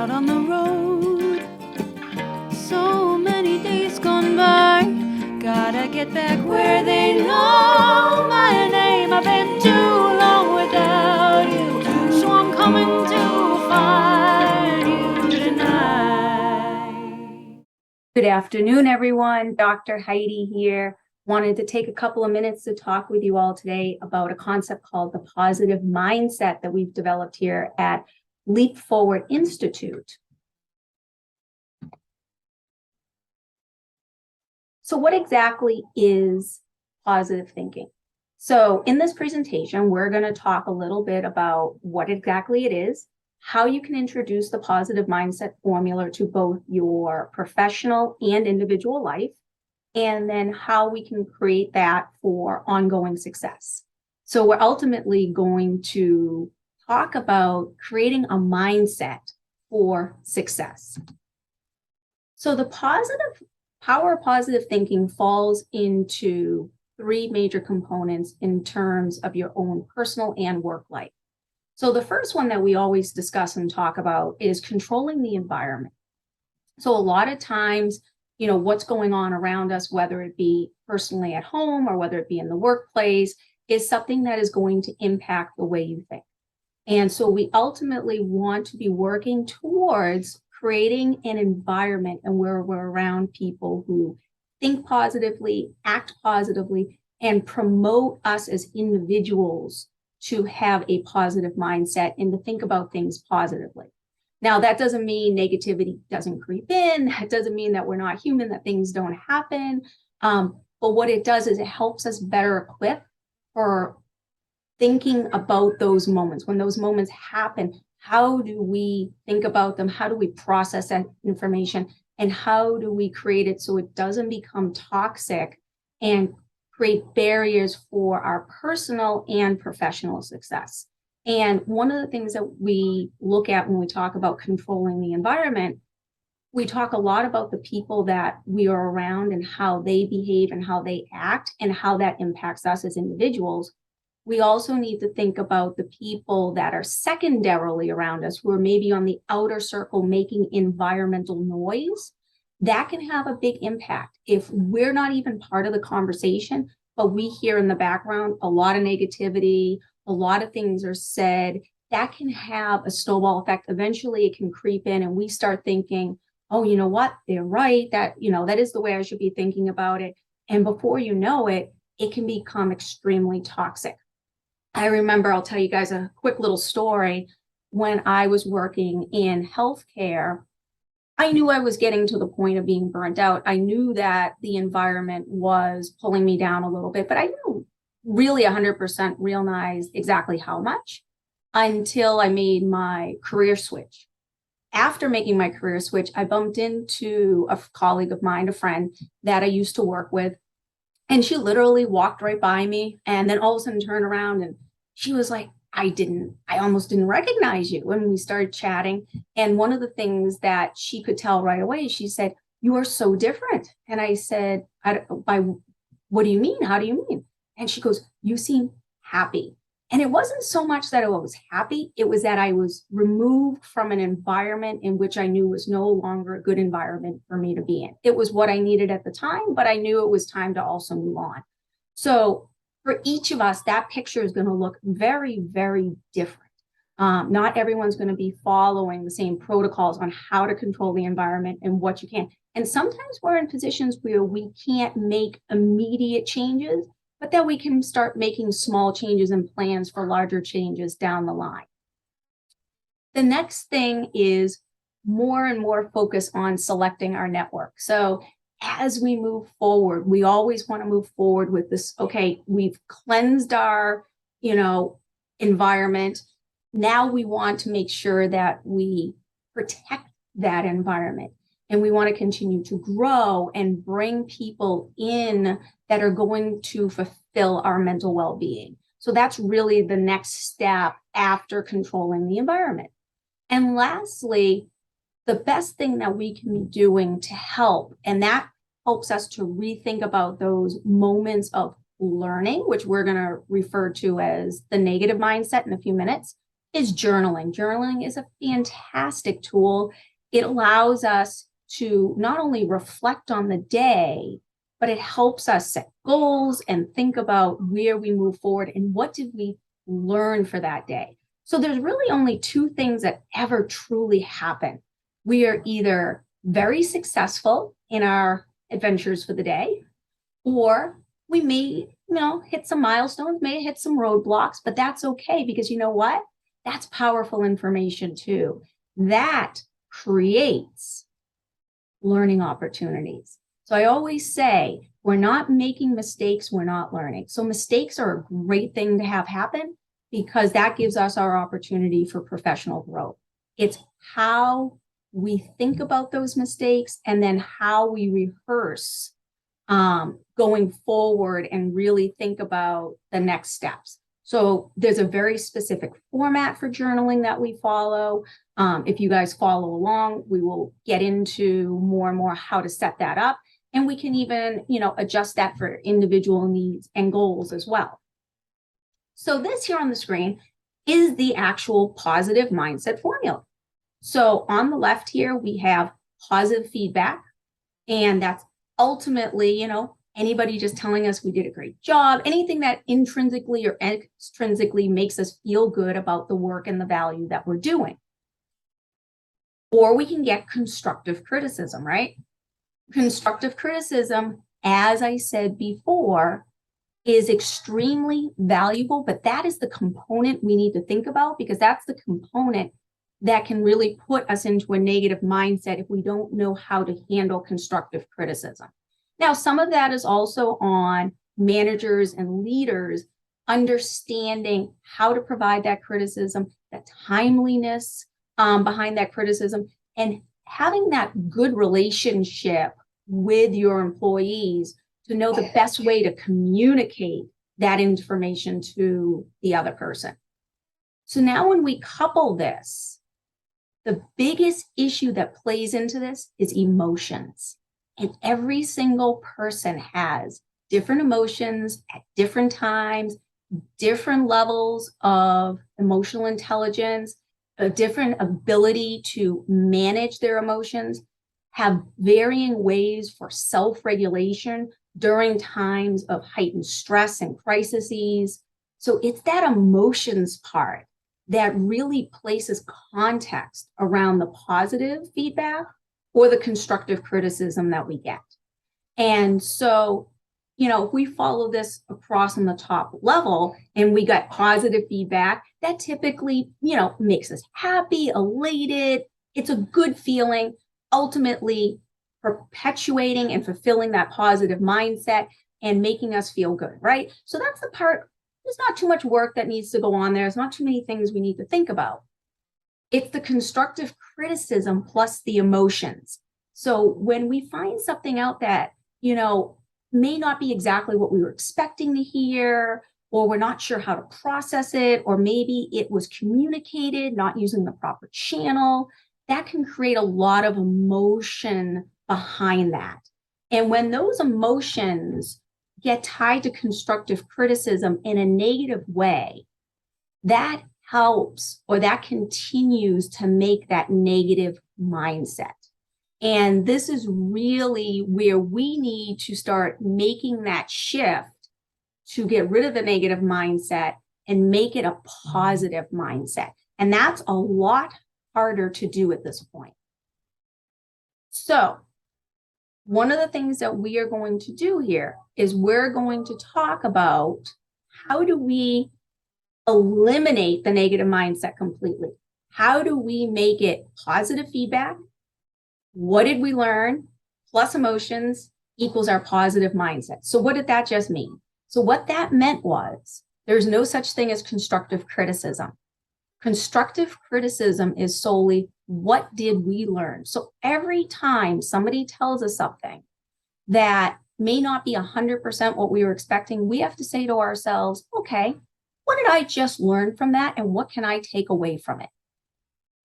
out on the road. So many days gone by, gotta get back where they know my name. I've been too long without you, so I'm coming to find you tonight. Good afternoon, everyone. Dr. Heidi here. Wanted to take a couple of minutes to talk with you all today about a concept called the positive mindset that we've developed here at Leap Forward Institute. So what exactly is positive thinking? So in this presentation, we're going to talk a little bit about what exactly it is, how you can introduce the positive mindset formula to both your professional and individual life, and then how we can create that for ongoing success. So we're ultimately going to talk about creating a mindset for success. So the power of positive thinking falls into three major components in terms of your own personal and work life. So the first one that we always discuss and talk about is controlling the environment. So a lot of times, what's going on around us, whether it be personally at home or whether it be in the workplace, is something that is going to impact the way you think. And so we ultimately want to be working towards creating an environment and where we're around people who think positively, act positively, and promote us as individuals to have a positive mindset and to think about things positively. Now, that doesn't mean negativity doesn't creep in. That doesn't mean that we're not human, that things don't happen. But what it does is it helps us better equip for thinking about those moments. When those moments happen, how do we think about them? How do we process that information? And how do we create it so it doesn't become toxic and create barriers for our personal and professional success? And one of the things that we look at when we talk about controlling the environment, we talk a lot about the people that we are around and how they behave and how they act and how that impacts us as individuals. We also need to think about the people that are secondarily around us, who are maybe on the outer circle making environmental noise. That can have a big impact if we're not even part of the conversation, but we hear in the background a lot of negativity, a lot of things are said. That can have a snowball effect. Eventually it can creep in and we start thinking, oh, you know what, they're right, that is the way I should be thinking about it. And before you know it, it can become extremely toxic. I remember, I'll tell you guys a quick little story. When I was working in healthcare, I knew I was getting to the point of being burnt out. I knew that the environment was pulling me down a little bit, but I didn't really 100% realize exactly how much until I made my career switch. After making my career switch, I bumped into a colleague of mine, a friend that I used to work with, and she literally walked right by me and then all of a sudden turned around and she was like, I almost didn't recognize you. When we started chatting, and one of the things that she could tell right away, she said, you are so different. And I said, what do you mean? How do you mean? And she goes, you seem happy. And it wasn't so much that I was happy, it was that I was removed from an environment in which I knew was no longer a good environment for me to be in. It was what I needed at the time, but I knew it was time to also move on. So for each of us, that picture is going to look very, very different. Not everyone's going to be following the same protocols on how to control the environment and what you can. And sometimes we're in positions where we can't make immediate changes, but that we can start making small changes and plans for larger changes down the line. The next thing is more and more focus on selecting our network. So as we move forward, we always want to move forward with this, okay, we've cleansed our, environment. Now we want to make sure that we protect that environment. And we want to continue to grow and bring people in that are going to fulfill our mental well-being. So that's really the next step after controlling the environment. And lastly, the best thing that we can be doing to help, and that helps us to rethink about those moments of learning, which we're going to refer to as the negative mindset in a few minutes, is journaling. Journaling is a fantastic tool. It allows us to not only reflect on the day, but it helps us set goals and think about where we move forward and what did we learn for that day. So there's really only two things that ever truly happen. We are either very successful in our adventures for the day, or we may, hit some milestones, may hit some roadblocks, but that's okay because you know what? That's powerful information too. That creates learning opportunities. So I always say, we're not making mistakes, we're not learning. So mistakes are a great thing to have happen because that gives us our opportunity for professional growth. It's how we think about those mistakes and then how we rehearse going forward and really think about the next steps. So there's a very specific format for journaling that we follow. If you guys follow along, we will get into more and more how to set that up. And we can even, adjust that for individual needs and goals as well. So this here on the screen is the actual positive mindset formula. So on the left here, we have positive feedback. And that's ultimately, anybody just telling us we did a great job, anything that intrinsically or extrinsically makes us feel good about the work and the value that we're doing. Or we can get constructive criticism, right? Constructive criticism, as I said before, is extremely valuable, but that is the component we need to think about because that's the component that can really put us into a negative mindset if we don't know how to handle constructive criticism. Now, some of that is also on managers and leaders understanding how to provide that criticism, the timeliness behind that criticism, and having that good relationship with your employees to know the best way to communicate that information to the other person. So now when we couple this, the biggest issue that plays into this is emotions. And every single person has different emotions at different times, different levels of emotional intelligence, a different ability to manage their emotions, have varying ways for self-regulation during times of heightened stress and crises. So it's that emotions part that really places context around the positive feedback or the constructive criticism that we get. And so, if we follow this across on the top level and we got positive feedback, that typically, makes us happy, elated. It's a good feeling, ultimately perpetuating and fulfilling that positive mindset and making us feel good, right? So that's the part. There's not too much work that needs to go on there. There's not too many things we need to think about. It's the constructive criticism plus the emotions. So when we find something out that, may not be exactly what we were expecting to hear, or we're not sure how to process it, or maybe it was communicated not using the proper channel, that can create a lot of emotion behind that. And when those emotions get tied to constructive criticism in a negative way, that helps or that continues to make that negative mindset. And this is really where we need to start making that shift to get rid of the negative mindset and make it a positive mindset. And that's a lot harder to do at this point. So one of the things that we are going to do here is we're going to talk about how do we eliminate the negative mindset completely? How do we make it positive feedback? What did we learn? Plus emotions equals our positive mindset. So what did that just mean? So what that meant was there's no such thing as constructive criticism. Constructive criticism is solely what did we learn? So every time somebody tells us something that may not be 100% what we were expecting, we have to say to ourselves, okay, what did I just learn from that? And what can I take away from it?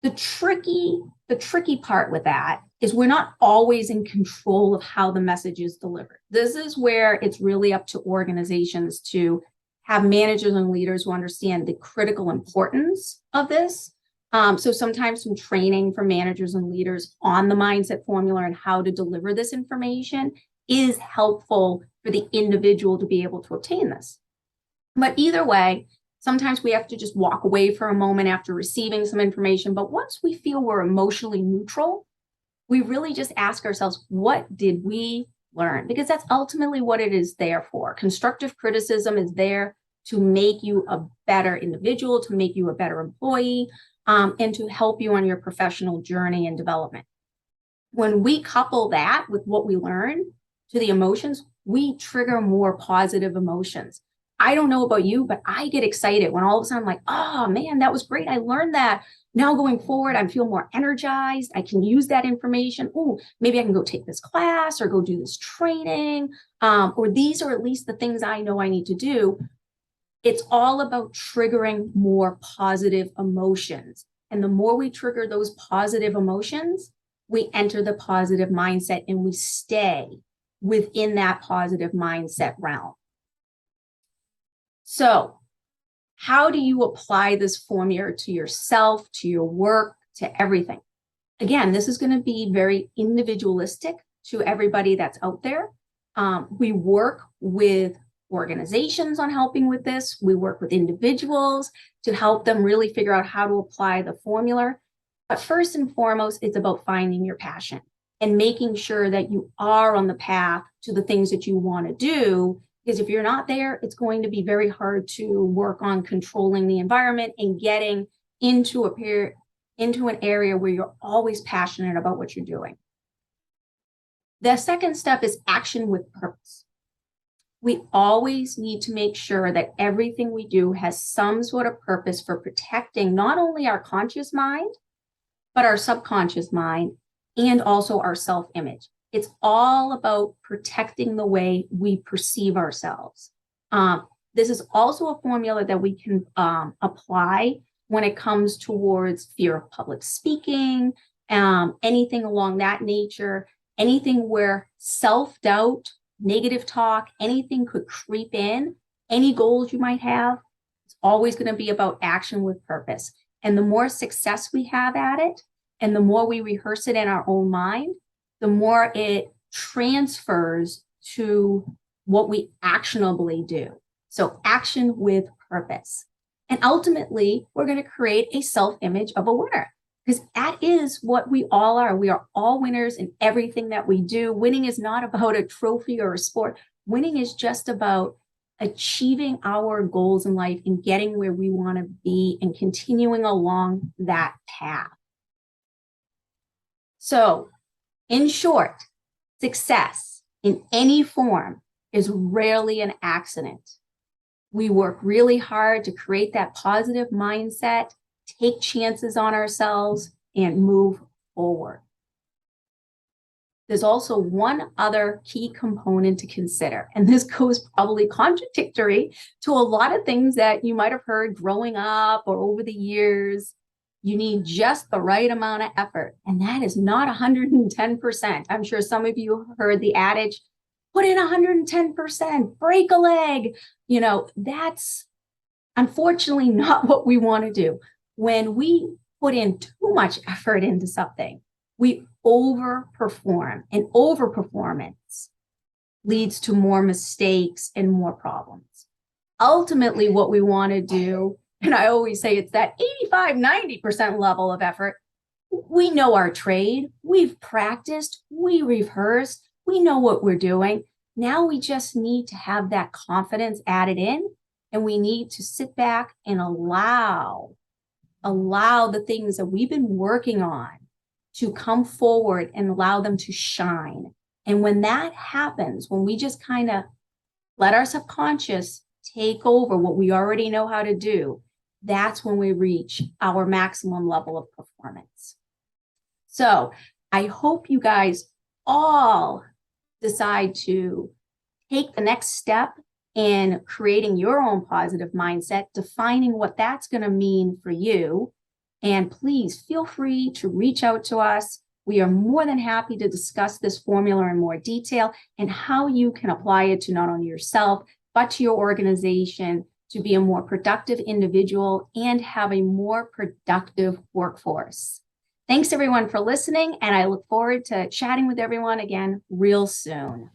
The tricky part with that is we're not always in control of how the message is delivered. This is where it's really up to organizations to have managers and leaders who understand the critical importance of this. So sometimes some training for managers and leaders on the mindset formula and how to deliver this information is helpful for the individual to be able to obtain this. But either way, sometimes we have to just walk away for a moment after receiving some information. But once we feel we're emotionally neutral, we really just ask ourselves, what did we learn? Because that's ultimately what it is there for. Constructive criticism is there to make you a better individual, to make you a better employee, and to help you on your professional journey and development. When we couple that with what we learn to the emotions, we trigger more positive emotions. I don't know about you, but I get excited when all of a sudden I'm like, oh man, that was great. I learned that. Now going forward, I feel more energized. I can use that information. Oh, maybe I can go take this class or go do this training. Or these are at least the things I know I need to do. It's all about triggering more positive emotions. And the more we trigger those positive emotions, we enter the positive mindset and we stay within that positive mindset realm. So how do you apply this formula to yourself, to your work, to everything? Again, this is going to be very individualistic to everybody that's out there. We work with organizations on helping with this. We work with individuals to help them really figure out how to apply the formula. But first and foremost, it's about finding your passion and making sure that you are on the path to the things that you want to do. Because if you're not there, it's going to be very hard to work on controlling the environment and getting into an area where you're always passionate about what you're doing. The second step is action with purpose. We always need to make sure that everything we do has some sort of purpose for protecting not only our conscious mind, but our subconscious mind and also our self-image. It's all about protecting the way we perceive ourselves. This is also a formula that we can apply when it comes towards fear of public speaking, anything along that nature, anything where self-doubt, negative talk, anything could creep in, any goals you might have, it's always going to be about action with purpose. And the more success we have at it, and the more we rehearse it in our own mind, the more it transfers to what we actionably do. So action with purpose. And ultimately, we're going to create a self-image of a winner, because that is what we all are. We are all winners in everything that we do. Winning is not about a trophy or a sport. Winning is just about achieving our goals in life and getting where we want to be and continuing along that path. So, in short, success in any form is rarely an accident. We work really hard to create that positive mindset, take chances on ourselves, and move forward. There's also one other key component to consider, and this goes probably contradictory to a lot of things that you might have heard growing up or over the years. You need just the right amount of effort, and that is not 110%. I'm sure some of you heard the adage, put in 110%, break a leg. You know, that's unfortunately not what we want to do. When we put in too much effort into something, we overperform, and overperformance leads to more mistakes and more problems. Ultimately, what we want to do, and I always say it's that 85-90% level of effort. We know our trade, we've practiced, we rehearsed, we know what we're doing. Now we just need to have that confidence added in, and we need to sit back and allow the things that we've been working on to come forward and allow them to shine. And when that happens, when we just kind of let our subconscious take over what we already know how to do, that's when we reach our maximum level of performance. So I hope you guys all decide to take the next step in creating your own positive mindset, defining what that's going to mean for you. And please feel free to reach out to us. We are more than happy to discuss this formula in more detail and how you can apply it to not only yourself, but to your organization to be a more productive individual and have a more productive workforce. Thanks everyone for listening, and I look forward to chatting with everyone again real soon.